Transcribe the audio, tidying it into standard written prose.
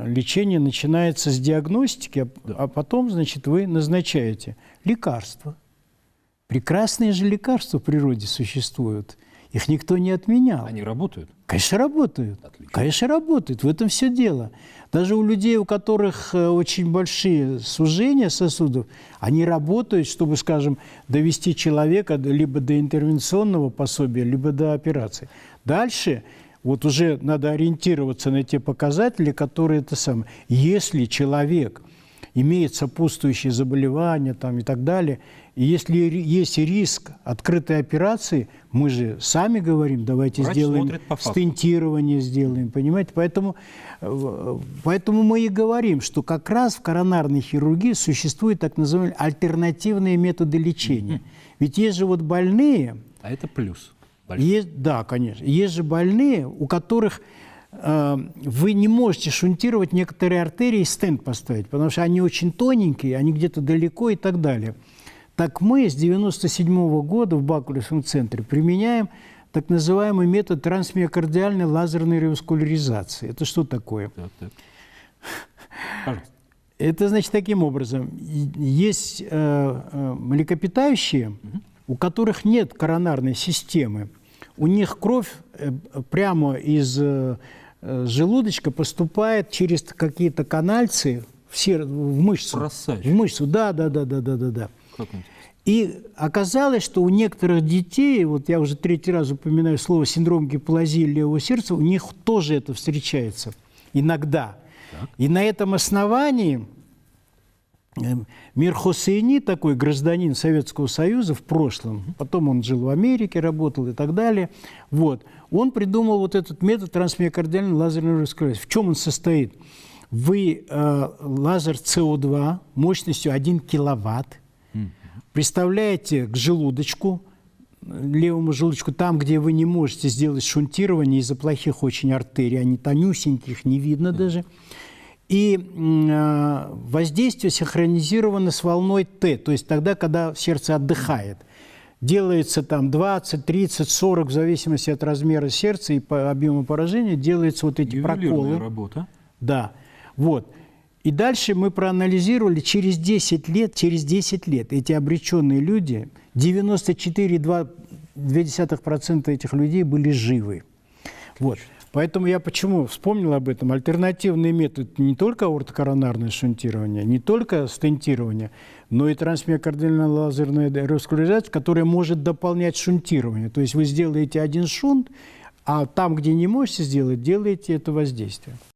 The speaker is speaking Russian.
лечение начинается с диагностики, а потом, значит, вы назначаете лекарства. Прекрасные же лекарства в природе существуют. Их никто не отменял. Они работают? Конечно, работают. Отлично. Конечно, работают. В этом все дело. Даже у людей, у которых очень большие сужения сосудов, они работают, чтобы, скажем, довести человека либо до интервенционного пособия, либо до операции. Дальше вот уже надо ориентироваться на те показатели, которые это самое. Если человек имеет сопутствующие заболевания там, и так далее, и если есть риск открытой операции, мы же сами говорим, давайте врач сделаем стентирование, сделаем, понимаете? Поэтому мы и говорим, что как раз в коронарной хирургии существуют так называемые альтернативные методы лечения. Ведь есть же вот больные... А это плюс. Да, конечно. Есть же больные, у которых вы не можете шунтировать некоторые артерии и стенд поставить, потому что они очень тоненькие, они где-то далеко и так далее. Так мы с 1997 года в Бакулевском центре применяем так называемый метод трансмиокардиальной лазерной реваскуляризации. Это что такое? Пожалуйста. Это значит таким образом. Есть млекопитающие, у которых нет коронарной системы. У них кровь прямо из желудочка поступает через какие-то канальцы в мышцу. Просачивается. В мышцу, да. И оказалось, что у некоторых детей, вот я уже третий раз упоминаю слово синдром гиполазии левого сердца, у них тоже это встречается иногда. Так. И на этом основании Мир Хосейни, такой гражданин Советского Союза в прошлом, потом он жил в Америке, работал и так далее, вот, он придумал вот этот метод трансмиокардиальной лазерной реваскуляризации. В чем он состоит? Вы лазер СО2 мощностью 1 киловатт приставляете к желудочку, левому желудочку, там, где вы не можете сделать шунтирование из-за плохих очень артерий, они тонюсенькие, их не видно даже. И воздействие синхронизировано с волной Т, то есть тогда, когда сердце отдыхает. Делается там 20, 30, 40, в зависимости от размера сердца и по объему поражения, делаются вот эти проколы. Работа. Да. Вот. И дальше мы проанализировали через 10 лет эти обреченные люди, 94,2% этих людей были живы. Вот. Поэтому я почему вспомнил об этом. Альтернативный метод не только аортокоронарное шунтирование, не только стентирование, но и трансмиокардиальная лазерная реваскуляризация, которая может дополнять шунтирование. То есть вы сделаете один шунт, а там, где не можете сделать, делаете это воздействие.